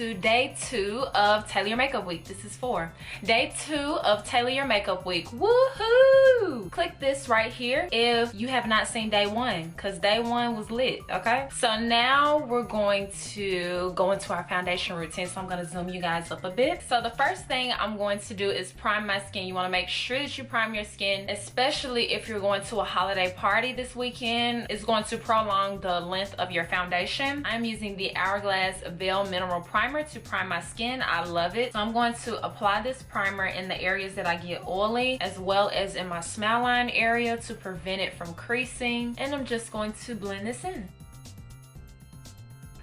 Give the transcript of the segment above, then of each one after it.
to day 2 of Taylor Your Makeup Week. This is 4. Day 2 of Taylor Your Makeup Week. Woohoo! Click this right here if you have not seen day 1, because day 1 was lit, okay? So now we're going to go into our foundation routine. So I'm going to zoom you guys up a bit. So the first thing I'm going to do is prime my skin. You want to make sure that you prime your skin, especially if you're going to a holiday party this weekend. It's going to prolong the length of your foundation. I'm using the Hourglass Veil Mineral Primer to prime my skin. I love it. So I'm going to apply this primer in the areas that I get oily, as well as in my smile line area to prevent it from creasing. And I'm just going to blend this in.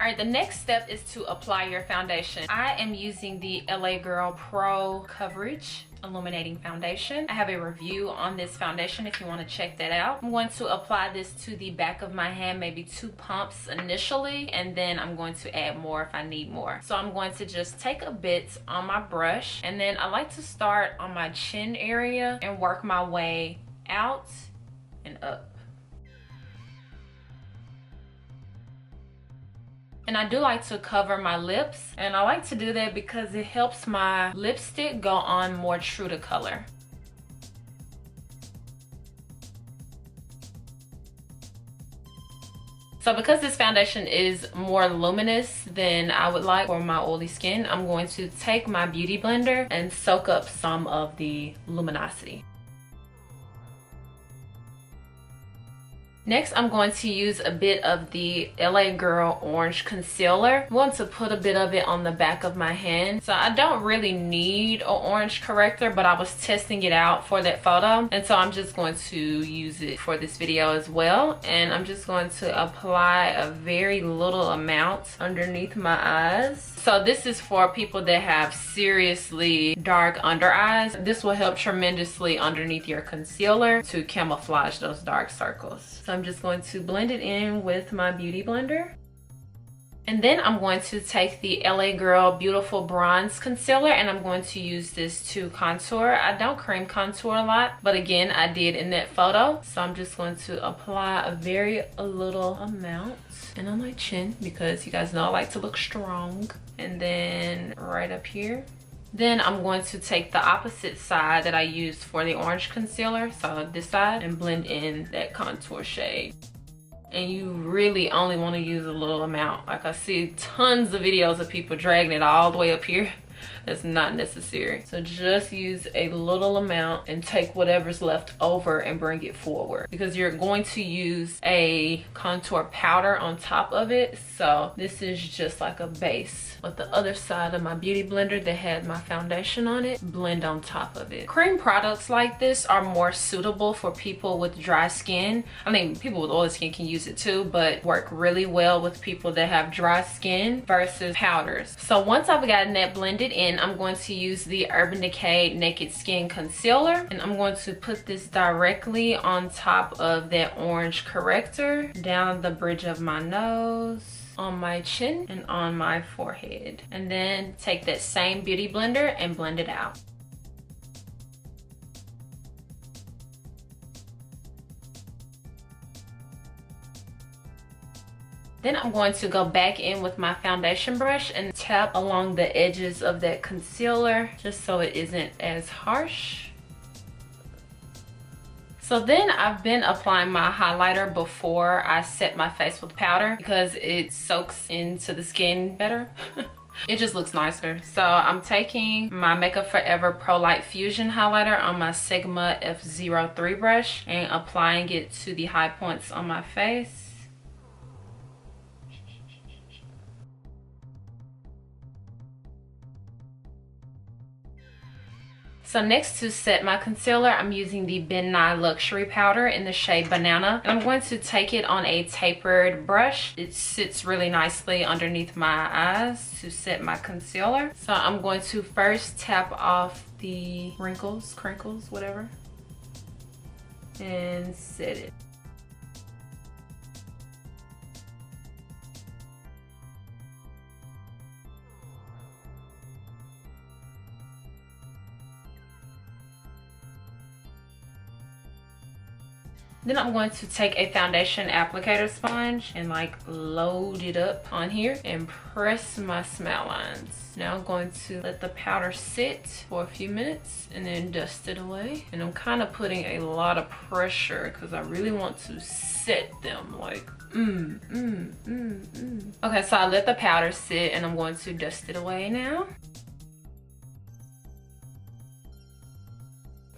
Alright, the next step is to apply your foundation. I am using the LA Girl Pro Coverage Illuminating Foundation. I have a review on this foundation if you want to check that out. I'm going to apply this to the back of my hand, maybe 2 pumps initially, and then I'm going to add more if I need more. So I'm going to just take a bit on my brush, and then I like to start on my chin area and work my way out and up. And I do like to cover my lips, and I like to do that because it helps my lipstick go on more true to color. So because this foundation is more luminous than I would like for my oily skin, I'm going to take my beauty blender and soak up some of the luminosity. Next, I'm going to use a bit of the LA Girl Orange Concealer. I'm going to put a bit of it on the back of my hand. So I don't really need an orange corrector, but I was testing it out for that photo. And so I'm just going to use it for this video as well. And I'm just going to apply a very little amount underneath my eyes. So this is for people that have seriously dark under eyes. This will help tremendously underneath your concealer to camouflage those dark circles. So I'm just going to blend it in with my beauty blender. And then I'm going to take the LA Girl Beautiful Bronze Concealer, and I'm going to use this to contour. I don't cream contour a lot, but again, I did in that photo. So I'm just going to apply a little amount and on my chin, because you guys know I like to look strong. And then right up here. Then I'm going to take the opposite side that I used for the orange concealer, so this side, and blend in that contour shade. And you really only want to use a little amount. Like, I see tons of videos of people dragging it all the way up here. That's not necessary. So just use a little amount and take whatever's left over and bring it forward, because you're going to use a contour powder on top of it. So this is just like a base. But the other side of my beauty blender that had my foundation on it, blend on top of it. Cream products like this are more suitable for people with dry skin. I mean, people with oily skin can use it too, but work really well with people that have dry skin versus powders. So once I've gotten that blended in, I'm going to use the Urban Decay Naked Skin Concealer, and I'm going to put this directly on top of that orange corrector, down the bridge of my nose, on my chin, and on my forehead. And then take that same beauty blender and blend it out. Then I'm going to go back in with my foundation brush and tap along the edges of that concealer, just so it isn't as harsh. So then I've been applying my highlighter before I set my face with powder, because it soaks into the skin better. It just looks nicer. So I'm taking my Makeup Forever Pro Light Fusion highlighter on my Sigma F03 brush and applying it to the high points on my face. So next, to set my concealer, I'm using the Ben Nye Luxury Powder in the shade Banana. And I'm going to take it on a tapered brush. It sits really nicely underneath my eyes to set my concealer. So I'm going to first tap off the wrinkles, crinkles, whatever, and set it. Then I'm going to take a foundation applicator sponge and like load it up on here and press my smile lines. Now I'm going to let the powder sit for a few minutes and then dust it away. And I'm kind of putting a lot of pressure because I really want to set them like Okay, so I let the powder sit and I'm going to dust it away now.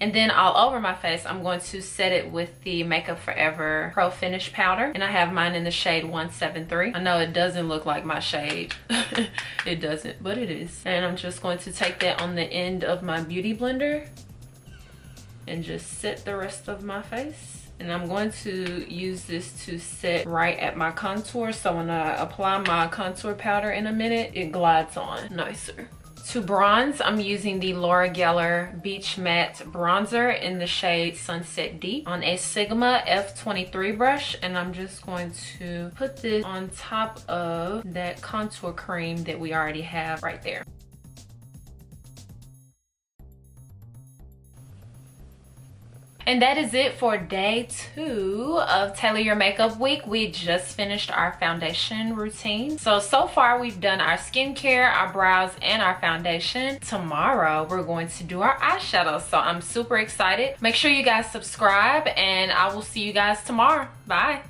And then all over my face, I'm going to set it with the Makeup Forever Pro Finish Powder. And I have mine in the shade 173. I know it doesn't look like my shade. It doesn't, but it is. And I'm just going to take that on the end of my Beauty Blender and just set the rest of my face. And I'm going to use this to set right at my contour. So when I apply my contour powder in a minute, it glides on nicer. To bronze, I'm using the Laura Geller Beach Matte Bronzer in the shade Sunset Deep on a Sigma F23 brush. And I'm just going to put this on top of that contour cream that we already have right there. And that is it for day 2 of Taylor Your Makeup week. We just finished our foundation routine. So far we've done our skincare, our brows, and our foundation. Tomorrow we're going to do our eyeshadow. So I'm super excited. Make sure you guys subscribe and I will see you guys tomorrow. Bye.